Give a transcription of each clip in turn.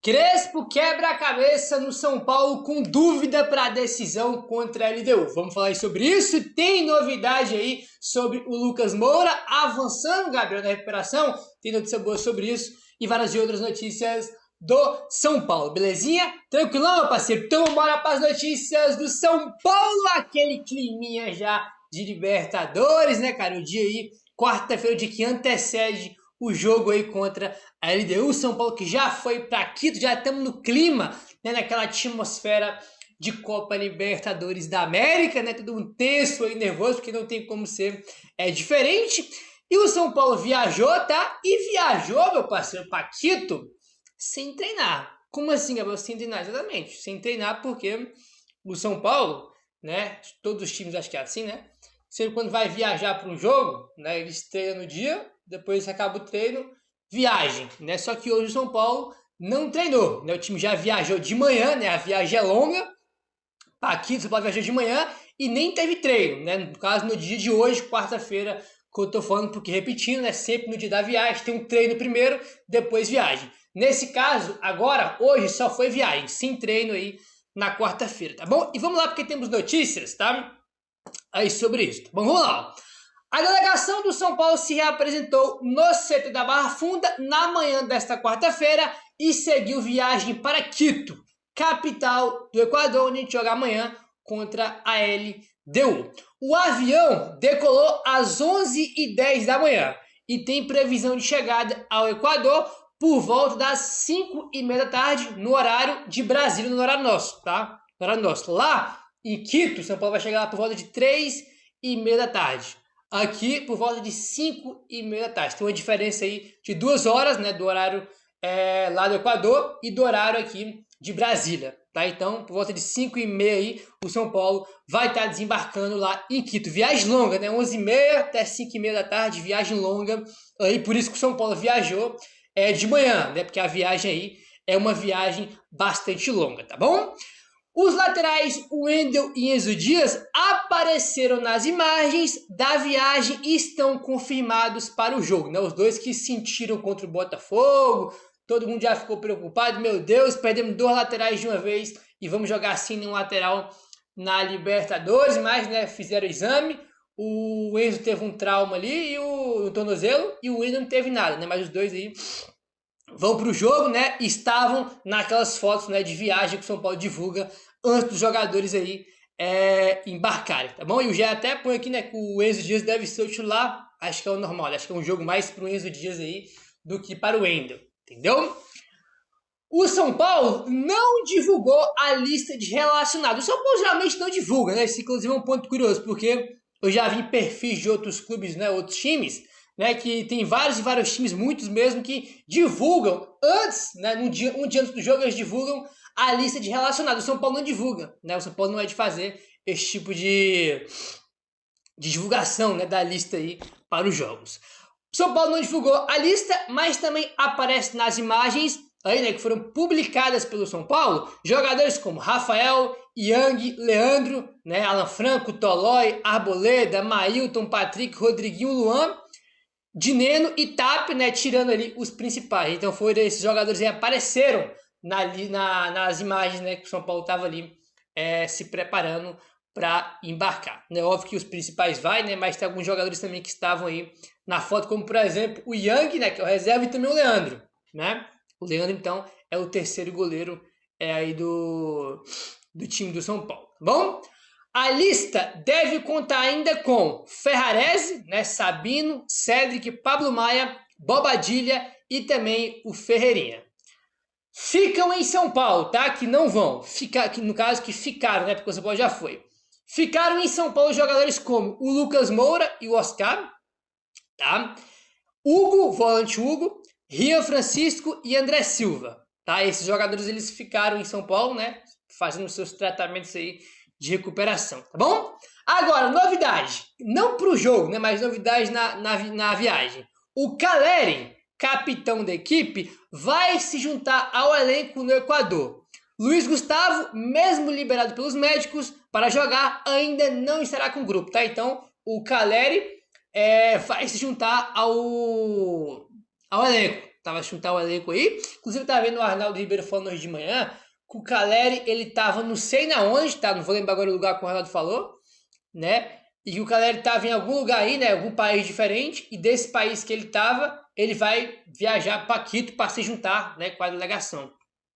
Crespo quebra a cabeça no São Paulo com dúvida para a decisão contra a LDU. Vamos falar sobre isso. Tem novidade aí sobre o Lucas Moura avançando, Gabriel, na recuperação. Tem notícia boa sobre isso e várias outras notícias do São Paulo, belezinha? Tranquilão, meu parceiro? Então bora para as notícias do São Paulo. Aquele climinha já de Libertadores, né, cara? O dia aí, quarta-feira, o dia que antecede o jogo aí contra a LDU. São Paulo que já foi para Quito, já estamos no clima, né, naquela atmosfera de Copa Libertadores da América, né, todo mundo tenso aí, nervoso, porque não tem como ser diferente. E o São Paulo viajou, tá? E viajou, meu parceiro, para Quito sem treinar. Como assim, Gabriel? Sem treinar, exatamente. Sem treinar porque o São Paulo, né, todos os times acho que é assim, né, sempre quando vai viajar para um jogo, né, eles treinam no dia, depois acaba o treino, viagem, né? Só que hoje o São Paulo não treinou, né? O time já viajou de manhã, né? A viagem é longa, aqui o São Paulo viajou de manhã e nem teve treino, né? No caso, no dia de hoje, quarta-feira, que eu tô falando, porque repetindo, né? Sempre no dia da viagem, tem um treino primeiro, depois viagem. Nesse caso, agora, hoje, só foi viagem, sem treino aí na quarta-feira, tá bom? E vamos lá, porque temos notícias, tá? Aí sobre isso, tá bom? Vamos lá. A delegação do São Paulo se reapresentou no CT da Barra Funda na manhã desta quarta-feira e seguiu viagem para Quito, capital do Equador, onde a gente joga amanhã contra a LDU. O avião decolou às 11h10 da manhã e tem previsão de chegada ao Equador por volta das 5h30 da tarde, no horário de Brasília, no horário nosso, tá? No horário nosso. Lá em Quito, São Paulo vai chegar lá por volta de 3h30 da tarde. Aqui por volta de 5h30 da tarde. Tem uma diferença aí de 2 horas, né, do horário lá do Equador e do horário aqui de Brasília, tá? Então, por volta de 5h30 aí, o São Paulo vai estar desembarcando lá em Quito. Viagem longa, né? 11h30 até 5h30 da tarde, viagem longa. Aí, por isso que o São Paulo viajou de manhã, né? Porque a viagem aí é uma viagem bastante longa, tá bom? Os laterais Wendel e Enzo Dias apareceram nas imagens da viagem e estão confirmados para o jogo, né? Os dois que sentiram contra o Botafogo, todo mundo já ficou preocupado, meu Deus, perdemos 2 laterais de uma vez e vamos jogar assim nenhum lateral na Libertadores, mas, né, fizeram o exame, o Enzo teve um trauma ali, e o tornozelo, e o Wendel não teve nada, né? Mas os dois aí vão para o jogo, né? Estavam naquelas fotos, né, de viagem que o São Paulo divulga antes dos jogadores aí embarcarem, tá bom? E o Gé até põe aqui, né, que o Enzo Dias deve ser o titular. Acho que é o normal, acho que é um jogo mais para o Enzo Dias aí do que para o Wendel, entendeu? O São Paulo não divulgou a lista de relacionados. O São Paulo geralmente não divulga, né? Esse inclusive é um ponto curioso, porque eu já vi perfis de outros clubes, né, outros times, né, que tem vários e vários times, muitos mesmo, que divulgam antes, né, um dia antes do jogo, eles divulgam a lista de relacionados. O São Paulo não divulga, né? O São Paulo não é de fazer esse tipo de divulgação, né, da lista aí para os jogos. O São Paulo não divulgou a lista, mas também aparece nas imagens aí, né, que foram publicadas pelo São Paulo, jogadores como Rafael, Yang, Leandro, né, Alan Franco, Tolói, Arboleda, Mailton, Patrick, Rodriguinho, Luan, Dineno e Tap, né, tirando ali os principais. Então foram esses jogadores que apareceram nas imagens, né, que o São Paulo estava ali se preparando para embarcar. Né? Óbvio que os principais vai, né, mas tem alguns jogadores também que estavam aí na foto, como por exemplo o Yang, né, que é o reserva, e também o Leandro, né? O Leandro, então, é o terceiro goleiro aí do time do São Paulo, tá bom? A lista deve contar ainda com Ferrarese, né, Sabino, Cedric, Pablo Maia, Bobadilha e também o Ferreirinha. Ficam em São Paulo, tá? Que não vão. No caso, que ficaram, né? Porque o São Paulo já foi. Ficaram em São Paulo jogadores como o Lucas Moura e o Oscar, tá? Hugo, volante Hugo, Rian Francisco e André Silva, tá? Esses jogadores, eles ficaram em São Paulo, né? Fazendo seus tratamentos aí de recuperação, tá bom? Agora, novidade. Não pro jogo, né? Mas novidade na viagem. O Caleri, capitão da equipe, vai se juntar ao elenco no Equador. Luiz Gustavo, mesmo liberado pelos médicos para jogar, ainda não estará com o grupo, tá? Então, o Caleri vai se juntar ao elenco, Tava juntar o elenco aí. Inclusive, eu tava vendo o Arnaldo Ribeiro falando hoje de manhã que o Caleri, ele tava não sei na onde, tá? Não vou lembrar agora o lugar que o Arnaldo falou, né? E que o Caleri tava em algum lugar aí, né? Algum país diferente. E desse país que ele tava, ele vai viajar para Quito para se juntar, né? Com a delegação.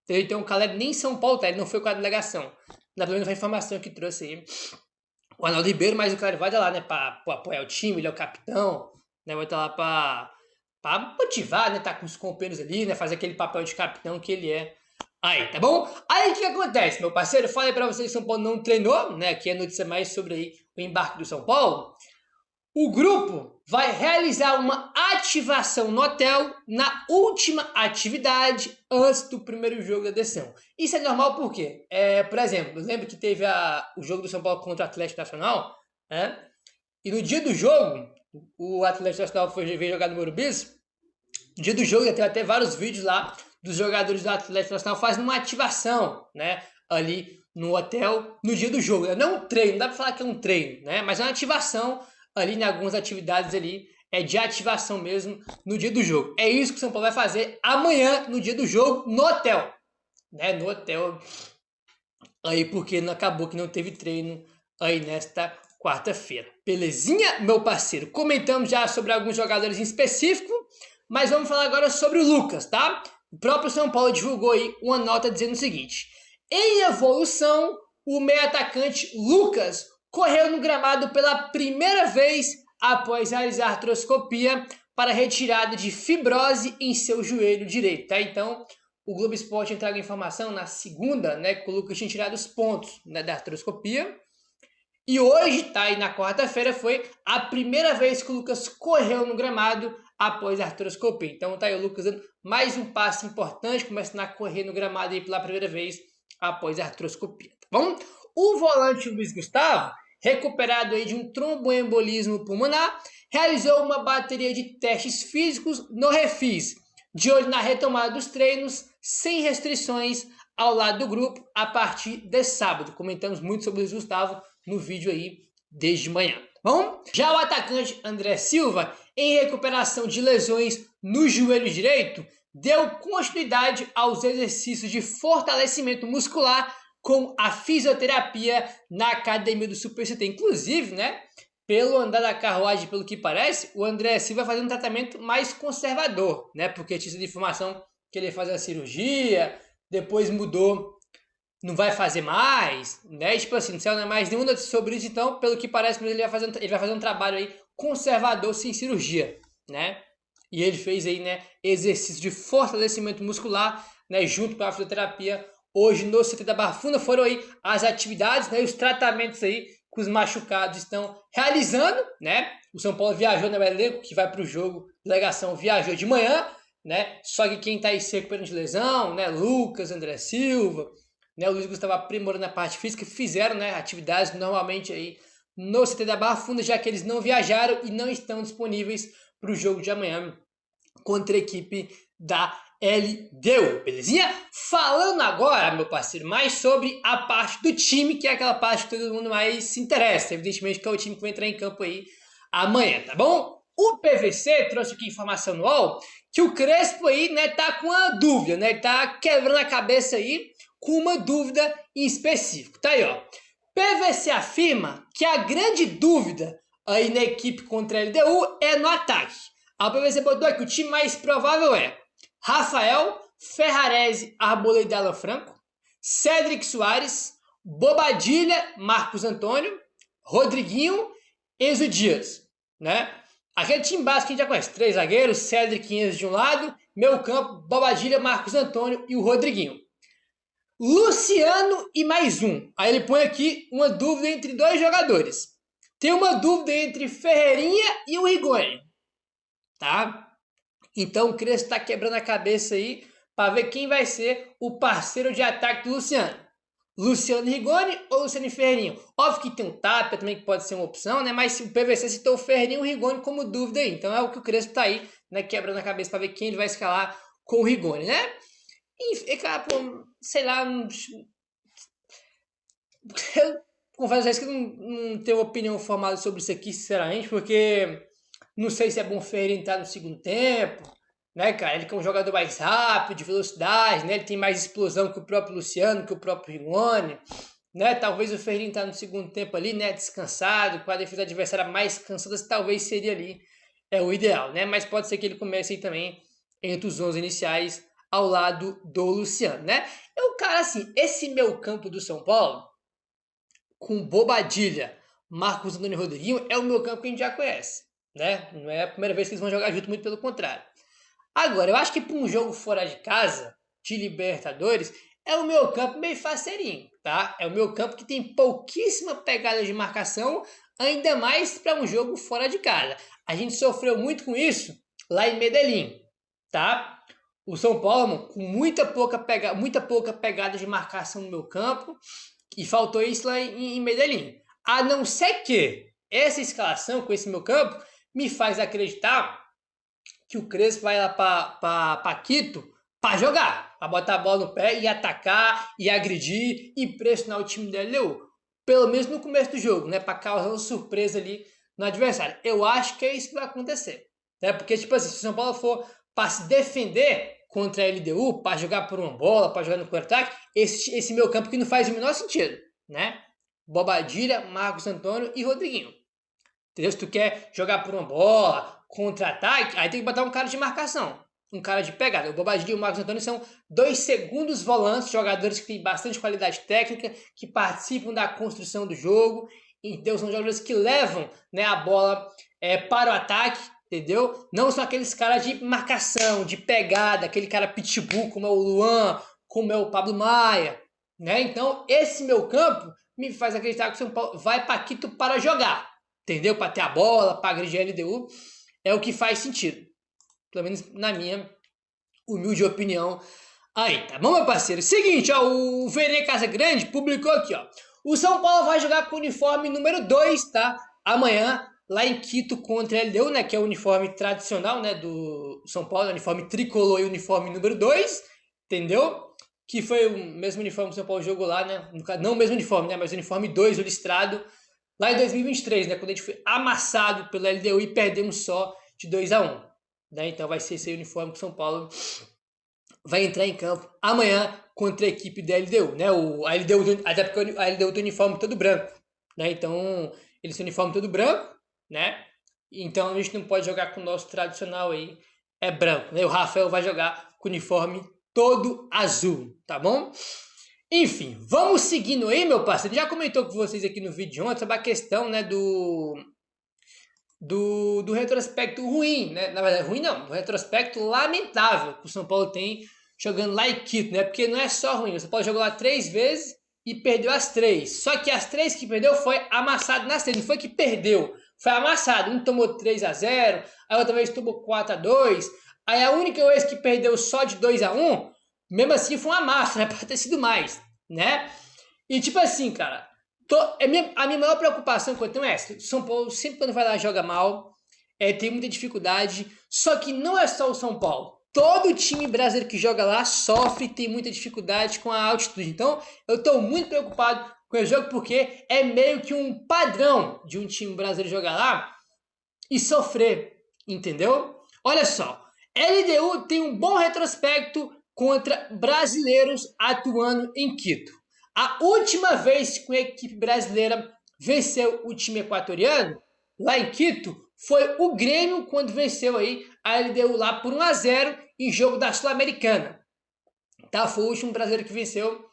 Então o Caleri nem em São Paulo tá, ele não foi com a delegação. Na verdade, foi a informação que trouxe aí o Arnaldo Ribeiro, mas o Caleri vai estar lá, né? Para apoiar o time, ele é o capitão, né? Vai estar lá para motivar, né? Tá com os companheiros ali, né? Fazer aquele papel de capitão que ele é. Aí, tá bom? Aí o que acontece, meu parceiro? Eu falei pra vocês que São Paulo não treinou, né? Aqui é notícia mais sobre aí o embarque do São Paulo. O grupo vai realizar uma ativação no hotel na última atividade antes do primeiro jogo da decisão. Isso é normal porque, por exemplo, eu lembro que teve o jogo do São Paulo contra o Atlético Nacional, né? E no dia do jogo, o Atlético Nacional veio jogar no Morumbi. No dia do jogo, tem até vários vídeos lá dos jogadores do Atlético Nacional fazendo uma ativação, né? Ali no hotel no dia do jogo. Não é um treino, não dá pra falar que é um treino, né? Mas é uma ativação ali em algumas atividades ali, de ativação mesmo no dia do jogo. É isso que o São Paulo vai fazer amanhã, no dia do jogo, no hotel, né? No hotel, aí porque não acabou que não teve treino aí nesta quarta-feira. Belezinha, meu parceiro? Comentamos já sobre alguns jogadores em específico, mas vamos falar agora sobre o Lucas, tá? O próprio São Paulo divulgou aí uma nota dizendo o seguinte: em evolução, o meio-atacante Lucas correu no gramado pela primeira vez após realizar artroscopia para retirada de fibrose em seu joelho direito, tá? Então, o Globo Esporte entrega informação na segunda, né, que o Lucas tinha tirado os pontos, né, da artroscopia. E hoje, tá? E na quarta-feira foi a primeira vez que o Lucas correu no gramado após a artroscopia. Então tá aí o Lucas dando mais um passo importante, começando a correr no gramado aí pela primeira vez após a artroscopia, tá bom? O volante Luiz Gustavo, recuperado aí de um tromboembolismo pulmonar, realizou uma bateria de testes físicos no Refis, de olho na retomada dos treinos, sem restrições, ao lado do grupo, a partir de sábado. Comentamos muito sobre o Luiz Gustavo no vídeo aí desde manhã, tá bom? Já o atacante André Silva, em recuperação de lesões no joelho direito, deu continuidade aos exercícios de fortalecimento muscular com a fisioterapia na academia do Super CT. Inclusive, né, pelo andar da carruagem, pelo que parece, o André Silva vai fazer um tratamento mais conservador, né, porque tinha essa informação que ele ia fazer a cirurgia, depois mudou, não vai fazer mais, né? Tipo assim, não saiu mais nenhuma notícia sobre isso, então, pelo que parece, ele vai fazer um trabalho aí conservador sem cirurgia, né? E ele fez aí, né, exercício de fortalecimento muscular, né, junto com a fisioterapia. Hoje no CT da Barra Funda foram aí as atividades, né, os tratamentos aí que os machucados estão realizando, né? O São Paulo viajou, né, o elenco que vai para o jogo, delegação viajou de manhã, né? Só que quem está aí se recuperando de lesão, né? Lucas, André Silva, né? O Luiz Gustavo aprimorando a parte física, fizeram, né, atividades normalmente aí no CT da Barra Funda, já que eles não viajaram e não estão disponíveis para o jogo de amanhã contra a equipe da LDU, belezinha? Falando agora, meu parceiro, mais sobre a parte do time, que é aquela parte que todo mundo mais se interessa, evidentemente que é o time que vai entrar em campo aí amanhã, tá bom? O PVC trouxe aqui informação no UOL que o Crespo aí, né, tá com uma dúvida, né, tá quebrando a cabeça aí com uma dúvida em específico, tá aí, ó. PVC afirma que a grande dúvida aí na equipe contra a LDU é no ataque. A PVC botou aqui que o time mais provável é Rafael, Ferrarese, Arboleda e Alan Franco, Cédric Soares, Bobadilha, Marcos Antônio, Rodriguinho, Enzo Dias, né? Aquele time básico que a gente já conhece, 3 zagueiros, Cédric e Enzo de um lado, meio campo, Bobadilha, Marcos Antônio e o Rodriguinho. Luciano e mais um. Aí ele põe aqui uma dúvida entre 2 jogadores. Tem uma dúvida entre Ferreirinha e o Rigoni, tá? Então o Crespo está quebrando a cabeça aí para ver quem vai ser o parceiro de ataque do Luciano. Luciano Rigoni ou Luciano Ferreirinho? Óbvio que tem um Tapia também que pode ser uma opção, né? Mas o PVC citou o Ferreirinho e o Rigoni como dúvida aí. Então é o que o Crespo tá aí, né, quebrando a cabeça para ver quem ele vai escalar com o Rigoni, né? E cara, pô, sei lá, eu confesso que não tenho opinião formada sobre isso aqui, sinceramente, porque não sei se é bom o Ferreirinho entrar no segundo tempo, né, cara? Ele que é um jogador mais rápido, de velocidade, né? Ele tem mais explosão que o próprio Luciano, que o próprio Rigoni, né? Talvez o Ferrinho tá no segundo tempo ali, né? Descansado, com a defesa adversária mais cansada, talvez seria ali o ideal, né? Mas pode ser que ele comece aí também entre os 11 iniciais ao lado do Luciano, né? Cara, assim, esse meio campo do São Paulo, com Bobadilha, Marcos Antônio e Rodriguinho, é o meu campo que a gente já conhece, né? Não é a primeira vez que eles vão jogar junto, muito pelo contrário. Agora, eu acho que para um jogo fora de casa, de Libertadores, é o meu campo meio faceirinho, tá? É o meu campo que tem pouquíssima pegada de marcação, ainda mais para um jogo fora de casa. A gente sofreu muito com isso lá em Medellín, tá? O São Paulo, com muita pouca pegada de marcação no meu campo, e faltou isso lá em Medellín. A não ser que essa escalação com esse meu campo me faz acreditar que o Crespo vai lá para Quito para jogar, para botar a bola no pé e atacar, e agredir e pressionar o time da LDU. Pelo menos no começo do jogo, né? Para causar uma surpresa ali no adversário. Eu acho que é isso que vai acontecer. Né? Porque, tipo assim, se o São Paulo for para se defender contra a LDU, para jogar por uma bola, para jogar no contra-ataque, esse meu campo que não faz o menor sentido, né? Bobadilha, Marcos Antônio e Rodriguinho. Entendeu? Se tu quer jogar por uma bola, contra-ataque, aí tem que botar um cara de marcação, um cara de pegada. O Bobadilha e o Marcos Antônio são 2 segundos volantes, jogadores que têm bastante qualidade técnica, que participam da construção do jogo, então são jogadores que levam, né, a bola para o ataque, entendeu? Não são aqueles caras de marcação, de pegada, aquele cara pitbull como é o Luan, como é o Pablo Maia, né? Então esse meu campo me faz acreditar que o São Paulo vai para Quito para jogar, entendeu? Para ter a bola, para agredir a LDU, é o que faz sentido, pelo menos na minha humilde opinião aí, tá bom, meu parceiro? Seguinte, ó, o Vene Casagrande publicou aqui, ó, o São Paulo vai jogar com o uniforme número 2, tá? Amanhã, lá em Quito contra a LDU, né, que é o uniforme tradicional, né, do São Paulo, uniforme tricolor e uniforme número 2, entendeu? Que foi o mesmo uniforme que o São Paulo jogou lá, né, não o mesmo uniforme, né, mas o uniforme 2, o listrado, lá em 2023, né, quando a gente foi amassado pela LDU e perdemos só de 2-1, né, então vai ser esse uniforme que o São Paulo vai entrar em campo amanhã contra a equipe da LDU, né, até porque a LDU tem o uniforme todo branco, né, então eles têm o uniforme todo branco, né, então a gente não pode jogar com o nosso tradicional aí, é branco, né, o Rafael vai jogar com o uniforme todo azul, tá bom? Enfim, vamos seguindo aí, meu parceiro. Já comentou com vocês aqui no vídeo de ontem sobre a questão, né, do retrospecto ruim, né? Na verdade, ruim não, do retrospecto lamentável que o São Paulo tem jogando lá em Quito, né? Porque não é só ruim, o São Paulo jogou lá 3 vezes e perdeu as 3. Só que as 3 que perdeu foi amassado nas 3, não foi que perdeu, foi amassado. Um tomou 3-0, a outra vez tomou 4-2. Aí a única vez que perdeu só de 2-1, mesmo assim foi uma massa, né? Pode ter sido mais, né? E tipo assim, cara, a minha maior preocupação que eu tenho é essa. O São Paulo sempre quando vai lá joga mal, tem muita dificuldade, só que não é só o São Paulo. Todo time brasileiro que joga lá sofre, tem muita dificuldade com a altitude. Então, eu estou muito preocupado com esse jogo porque é meio que um padrão de um time brasileiro jogar lá e sofrer, entendeu? Olha só, LDU tem um bom retrospecto contra brasileiros atuando em Quito. A última vez que a equipe brasileira venceu o time equatoriano, lá em Quito, foi o Grêmio quando venceu aí a LDU lá por 1-0 em jogo da Sul-Americana. Tá? Foi o último brasileiro que venceu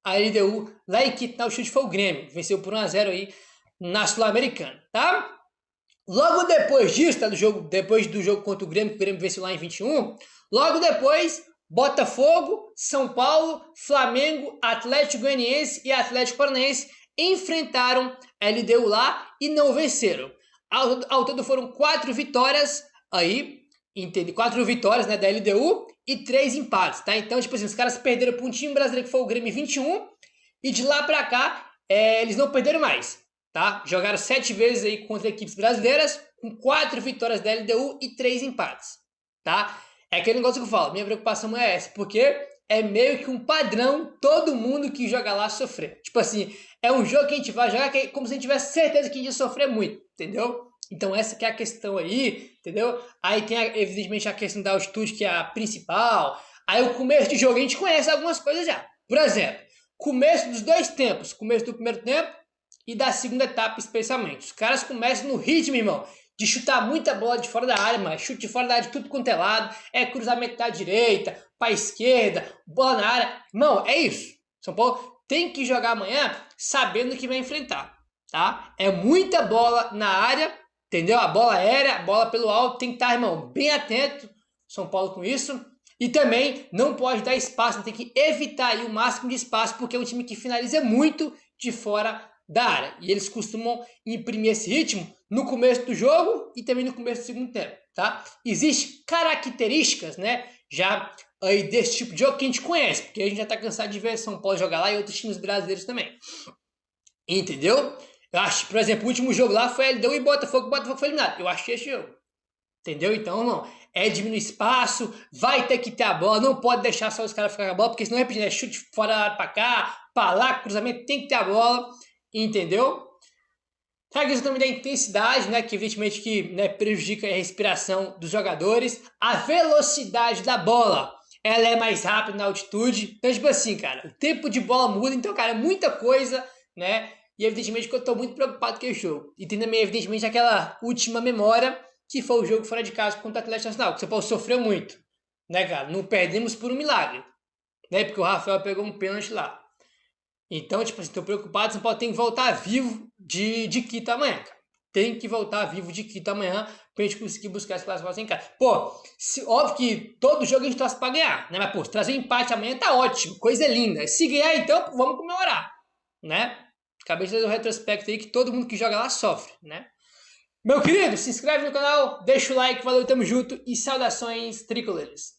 a LDU lá em Quito, o chute foi o Grêmio, venceu por 1-0 aí na Sul-Americana, tá? Logo depois disso, tá, depois do jogo contra o Grêmio, que o Grêmio venceu lá em 21, logo depois, Botafogo, São Paulo, Flamengo, Atlético Goianiense e Atlético Paranaense enfrentaram a LDU lá e não venceram. Ao todo foram 4 vitórias aí, entende? 4 vitórias, né, da LDU e 3 empates, tá? Então, tipo assim, os caras perderam para um time brasileiro que foi o Grêmio em 21 e de lá para cá eles não perderam mais, tá? Jogaram 7 vezes aí contra equipes brasileiras com 4 vitórias da LDU e 3 empates, tá? É aquele negócio que eu falo, minha preocupação é essa, porque é meio que um padrão todo mundo que joga lá sofrer. Tipo assim, é um jogo que a gente vai jogar que é como se a gente tivesse certeza que a gente ia sofrer muito, entendeu? Então essa que é a questão aí, entendeu? Aí tem, evidentemente, a questão da altitude, que é a principal. Aí o começo de jogo a gente conhece algumas coisas já. Por exemplo, começo dos dois tempos. Começo do primeiro tempo e da segunda etapa especialmente. Os caras começam no ritmo, irmão, de chutar muita bola de fora da área, mas chute de fora da área de tudo quanto é lado. É cruzamento da direita, pra esquerda, bola na área. Irmão, é isso. São Paulo tem que jogar amanhã sabendo o que vai enfrentar, tá? É muita bola na área, entendeu? A bola aérea, a bola pelo alto, tem que estar, irmão, bem atento, São Paulo, com isso. E também não pode dar espaço, tem que evitar aí o máximo de espaço, porque é um time que finaliza muito de fora da área. E eles costumam imprimir esse ritmo no começo do jogo e também no começo do segundo tempo, tá? Existem características, né, já aí desse tipo de jogo que a gente conhece, porque a gente já tá cansado de ver São Paulo jogar lá e outros times brasileiros também. Entendeu? Eu acho, por exemplo, o último jogo lá foi LDU e Botafogo foi eliminado. Eu achei esse jogo. Entendeu? Então, não. É diminuir espaço, vai ter que ter a bola, não pode deixar só os caras ficar com a bola, porque senão é chute fora da área pra cá, pra lá, cruzamento, tem que ter a bola. Entendeu? A questão também da intensidade, né, que evidentemente que, né, prejudica a respiração dos jogadores. A velocidade da bola, ela é mais rápida na altitude. Então, tipo assim, cara, o tempo de bola muda. Então, cara, é muita coisa, né? E evidentemente que eu tô muito preocupado com esse jogo. E tem também, evidentemente, aquela última memória, que foi o jogo fora de casa contra o Atlético Nacional, que o São Paulo sofreu muito, né, cara? Não perdemos por um milagre, né? Porque o Rafael pegou um pênalti lá. Então, tipo assim, tô preocupado, São Paulo tem que voltar vivo de Quito amanhã, cara. Tem que voltar vivo de Quito amanhã pra gente conseguir buscar essa classificação em casa. Pô, óbvio que todo jogo a gente torce pra ganhar, né? Mas, pô, se trazer um empate amanhã tá ótimo, coisa linda. Se ganhar, então, vamos comemorar, né? Acabei de fazer um retrospecto aí que todo mundo que joga lá sofre, né? Meu querido, se inscreve no canal, deixa o like, valeu, tamo junto e saudações tricolores.